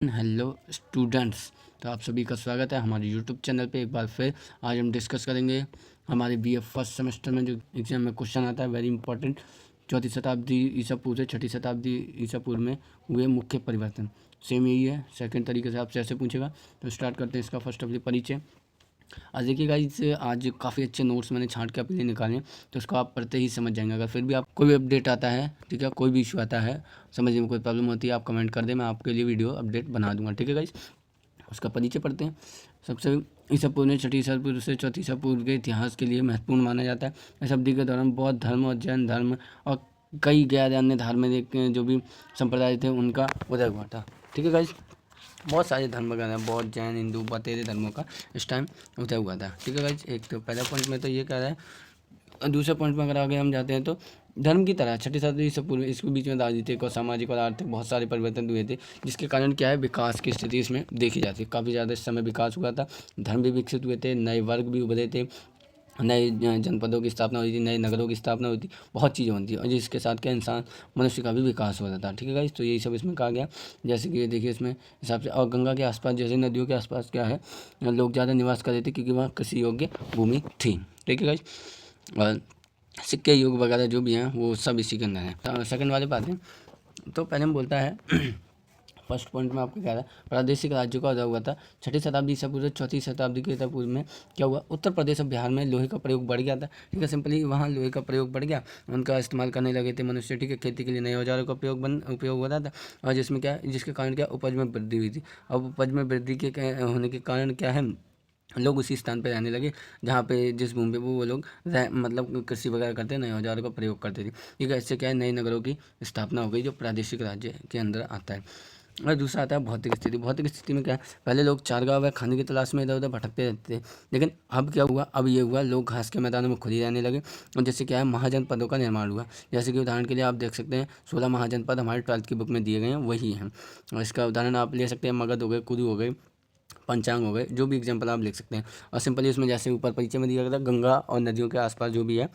Hello students. तो आप सभी का स्वागत है हमारे यूट्यूब चैनल पे। एक बार फिर आज हम डिस्कस करेंगे हमारे बीए फर्स्ट सेमेस्टर में जो एग्जाम में क्वेश्चन आता है, वेरी इंपॉर्टेंट। चौथी शताब्दी ईसा पूर्व से छठी शताब्दी ईसा पूर्व में हुए मुख्य परिवर्तन। सेम यही है, सेकंड तरीके से आपसे ऐसे पूछेगा। तो स्टार्ट करते हैं इसका फर्स्ट ऑफ परिचय। आज देखिए गाइस, आज काफ़ी अच्छे नोट्स मैंने छांट के अपने लिए निकाले हैं, तो उसको आप पढ़ते ही समझ जाएंगे। अगर फिर भी आप कोई भी अपडेट आता है, ठीक है, कोई भी इशू आता है, समझने में कोई प्रॉब्लम होती है, आप कमेंट कर दें, मैं आपके लिए वीडियो अपडेट बना दूंगा। ठीक है गाइस, उसका परिचय पढ़ते हैं। सबसे ईसा पूर्व ने छठी ईसा पूर्व से चौथी ईसा पूर्व के इतिहास के लिए महत्वपूर्ण माना जाता है। इस अवधि के दौरान बौद्ध धर्म और जैन धर्म और कई गैर अन्य धार्मिक जो भी संप्रदाय थे उनका उदय हुआ था। ठीक है गाइस, बहुत सारे धर्म वगैरह हैं, बौद्ध जैन हिंदू बतेरे धर्मों का इस टाइम उदय हुआ था। ठीक है गाइस, एक तो पहला पॉइंट में तो ये कह रहा है। दूसरे पॉइंट में अगर आगे हम जाते हैं तो धर्म की तरह छठी शताब्दी से पूर्व इसके बीच में राजनीतिक और सामाजिक और आर्थिक बहुत सारे परिवर्तन हुए थे, जिसके कारण क्या है, विकास की स्थिति इसमें देखी जाती है। काफ़ी ज़्यादा इस समय विकास हुआ था, धर्म भी विकसित हुए थे, नए वर्ग भी उभरे थे, नए जनपदों की स्थापना हुई थी, नए नगरों की स्थापना हुई थी, बहुत चीज़ें होती थी, और जिसके साथ क्या इंसान मनुष्य का भी विकास हो रहा था। ठीक है गाइस, तो यही सब इसमें कहा गया। जैसे कि देखिए इसमें हिसाब से, और गंगा के आसपास जैसे नदियों के आसपास क्या है, लोग ज़्यादा निवास कर रहे थे क्योंकि वहाँ कृषि योग्य भूमि थी। ठीक है गाइस, और सिक्के युग वगैरह जो भी हैं वो सब इसी के अंदर है। सेकंड वाले बात है, तो पहले हम बोलता है फर्स्ट पॉइंट में आपको कह रहा है प्रादेशिक राज्यों का उदय हुआ था छठी शताब्दी ईसा पूर्व चौथी शताब्दी के ईसा पूर्व में। क्या हुआ, उत्तर प्रदेश और बिहार में लोहे का प्रयोग बढ़ गया था। ठीक है, सिंपली वहाँ लोहे का प्रयोग बढ़ गया, उनका इस्तेमाल करने लगे थे मनुष्य। ठीक है, खेती के लिए नए औजारों का उपयोग हो रहा था, और जिसमें क्या, जिसके कारण क्या, उपज में वृद्धि हुई थी। अब उपज में वृद्धि के होने के कारण क्या है, लोग उसी स्थान पर रहने लगे जहाँ पे जिस भूमि पे वो लोग मतलब कृषि वगैरह करते, नए औजारों का प्रयोग करते थे। ठीक है, इससे क्या है, नए नगरों की स्थापना हो गई जो प्रादेशिक राज्य के अंदर आता है। और दूसरा आता है भौतिक स्थिति। भौतिक स्थिति में क्या है, पहले लोग चारगांव व खाने की तलाश में इधर उधर भटकते रहते थे, लेकिन अब क्या हुआ, अब ये हुआ, लोग घास के मैदानों में खुद ही रहने लगे, और जैसे क्या है, महाजनपदों का निर्माण हुआ। जैसे कि उदाहरण के लिए आप देख सकते हैं 16 महाजनपद हमारे 12th की बुक में दिए गए हैं, वही हैं। और इसका उदाहरण आप ले सकते हैं, मगध हो गए, कुरु हो गए, पंचांग हो गए, जो भी एग्जाम्पल आप लिख सकते हैं। और सिंपली उसमें जैसे ऊपर परिचय में दिया गया था, गंगा और नदियों के आसपास जो भी है,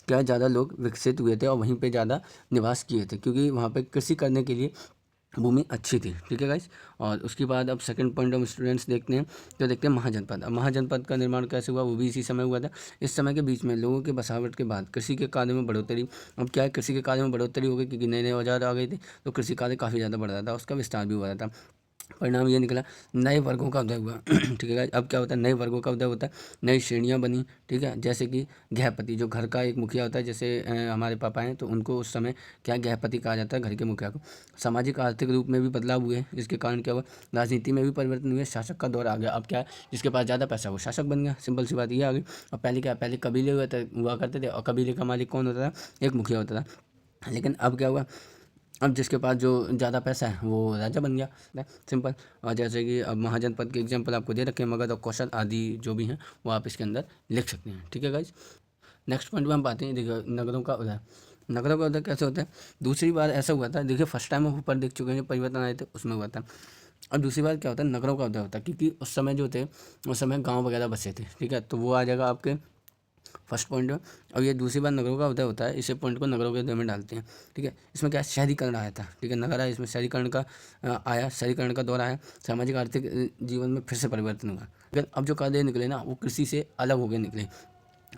क्या ज़्यादा लोग विकसित हुए थे और वहीं पे ज़्यादा निवास किए थे, क्योंकि वहाँ पे कृषि करने के लिए भूमि अच्छी थी। ठीक है गाइस, और उसके बाद अब सेकंड पॉइंट हम स्टूडेंट्स देखते हैं, तो देखते हैं महाजनपद। अब महाजनपद का निर्माण कैसे हुआ, वो भी इसी समय हुआ था। इस समय के बीच में लोगों के बसावट के बाद कृषि के कार्य में बढ़ोतरी। अब क्या है, कृषि के कार्य में बढ़ोतरी हो गई क्योंकि नए नए औजार आ गए थे, तो कृषि कार्य काफ़ी ज़्यादा बढ़ रहा था, उसका विस्तार भी हो रहा था। परिणाम ये निकला, नए वर्गों का उदय हुआ। ठीक है गाइस, अब क्या होता है, नए वर्गों का उदय होता है, नई श्रेणियाँ बनी। ठीक है, जैसे कि गृहपति, जो घर का एक मुखिया होता है, जैसे हमारे पापा हैं, तो उनको उस समय क्या गृहपति कहा जाता है, घर के मुखिया को। सामाजिक आर्थिक रूप में भी बदलाव हुए, जिसके कारण क्या हुआ, राजनीति में भी परिवर्तन हुए, शासक का दौर आ गया। अब क्या है, जिसके पास ज़्यादा पैसा वो शासक बन गया, सिंपल सी बात ये आ गई। और पहले क्या, पहले कबीले हुआ करते थे, और कबीले का मालिक कौन होता था, एक मुखिया होता था। लेकिन अब क्या हुआ, अब जिसके पास जो ज़्यादा पैसा है वो राजा बन गया, सिंपल। और जैसे कि अब महाजनपद के एग्जाम्पल आपको दे रखे हैं, मगध और कौशल आदि जो भी हैं वो आप इसके अंदर लिख सकते हैं। ठीक है गाइज, नेक्स्ट पॉइंट में हम बातें हैं, देखिए नगरों का उदय। नगरों का उदय कैसे होता है, दूसरी बार ऐसा हुआ था। देखिए फर्स्ट टाइम हम ऊपर देख चुके हैं, जो परिवर्तन आए थे उसमें हुआ था। और दूसरी बार क्या होता है, नगरों का उदय होता है, क्योंकि उस समय जो थे, उस समय गाँव वगैरह बसे थे। ठीक है, तो वो आ जाएगा आपके फर्स्ट पॉइंट में। और ये दूसरी बार नगरों का उदय होता है, इसे पॉइंट को नगरों के उदय में डालते हैं। ठीक है, इसमें क्या है, शहरीकरण आया था। ठीक है, नगर आया, इसमें शहरीकरण का आया, शहरीकरण का दौर आया, सामाजिक आर्थिक जीवन में फिर से परिवर्तन हुआ। लेकिन अब जो कार्य निकले ना, वो कृषि से अलग हो गए निकले।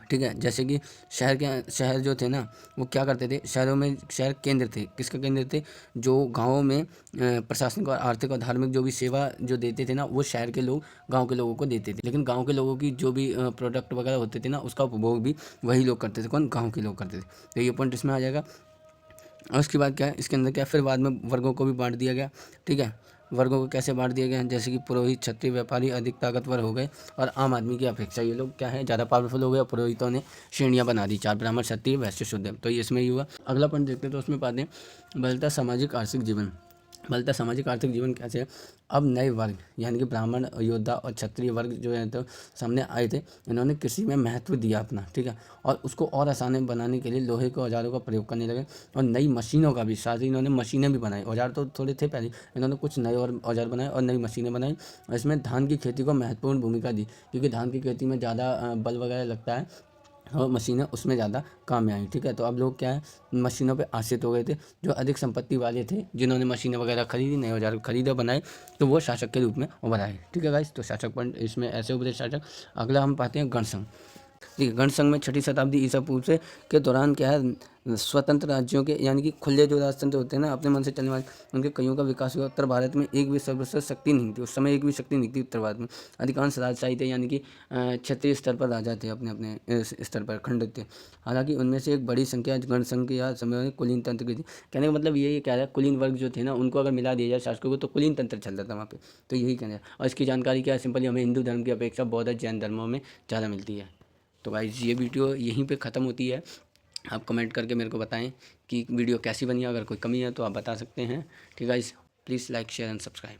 ठीक है, जैसे कि शहर जो थे ना, वो क्या करते थे, शहरों में शहर केंद्र थे, किसका केंद्र थे, जो गाँवों में प्रशासनिक और आर्थिक और धार्मिक जो भी सेवा जो देते थे ना, वो शहर के लोग गाँव के लोगों को देते थे। लेकिन गाँव के लोगों की जो भी प्रोडक्ट वगैरह होते थे ना, उसका उपभोग भी वही लोग करते थे, कौन, गाँव के लोग करते थे। तो ये पॉइंट इसमें आ जाएगा। और उसके बाद क्या है, इसके अंदर क्या है, फिर बाद में वर्गों को भी बांट दिया गया। ठीक है, वर्गों को कैसे बांट दिया गया, जैसे कि पुरोहित, क्षत्रिय, व्यापारी अधिक ताकतवर हो गए, और आम आदमी की अपेक्षा ये लोग क्या है, ज़्यादा पावरफुल हो गए। और पुरोहितों ने श्रेणियाँ बना दी, 4 ब्राह्मण, क्षत्रिय, वैश्य, शूद्र। तो ये इसमें ही हुआ। अगला पॉइंट देखते हैं, तो उसमें पाते हैं बदलता सामाजिक आर्थिक जीवन। बदलता सामाजिक आर्थिक जीवन कैसे है, अब नए वर्ग यानी कि ब्राह्मण, योद्धा और क्षत्रिय वर्ग जो है तो सामने आए थे। इन्होंने कृषि में महत्व दिया अपना। ठीक है, और उसको और आसान बनाने के लिए लोहे के औजारों का प्रयोग करने लगे, और नई मशीनों का भी, साथ ही इन्होंने मशीनें भी बनाई। औजार तो थोड़े थे पहले, इन्होंने कुछ नए और औजार बनाए और नई मशीनें बनाई। और इसमें धान की खेती को महत्वपूर्ण भूमिका दी, क्योंकि धान की खेती में ज़्यादा बल वगैरह लगता है, और मशीनें उसमें ज़्यादा काम में आई, ठीक है। तो अब लोग क्या है, मशीनों पे आश्रित हो गए थे। जो अधिक संपत्ति वाले थे, जिन्होंने मशीनें वगैरह खरीदी, नए औजार खरीदे बनाए, तो वो शासक के रूप में उभर आए, ठीक है गाइस। तो शासक पॉइंट इसमें ऐसे उभरे शासक। अगला हम पाते हैं गणसंघ। ठीक है, गणसंघ में 6ठी शताब्दी ईसा पूर्व से के दौरान क्या है, स्वतंत्र राज्यों के यानी कि खुले जो राजतंत्र होते हैं ना, अपने मन से चलने वाले, उनके कईयों का विकास हुआ। उत्तर भारत में एक भी सर्वश्रेष्ठ शक्ति नहीं थी उस समय, एक भी शक्ति नहीं थी उत्तर भारत में। अधिकांश राजशाही थे, यानी कि क्षेत्रीय स्तर पर राजा थे, अपने अपने स्तर पर खंडित थे। हालांकि उनमें से एक बड़ी संख्या गणसंघ के या समय में कुलीन तंत्र की थी। कहने का मतलब ये कह रहा है, कुलीन वर्ग जो थे ना, उनको अगर मिला दिया जाए शासकों को, तो कुलीन तंत्र चल रहा था वहाँ पे। तो यही कहना है। और इसकी जानकारी क्या है, सिंपली हमें हिंदू धर्म की अपेक्षा बौद्ध और जैन धर्मों में ज़्यादा मिलती है। तो गाइज़ ये वीडियो यहीं पे ख़त्म होती है। आप कमेंट करके मेरे को बताएं कि वीडियो कैसी बनी है। अगर कोई कमी है तो आप बता सकते हैं, ठीक है guys. Please like share and subscribe.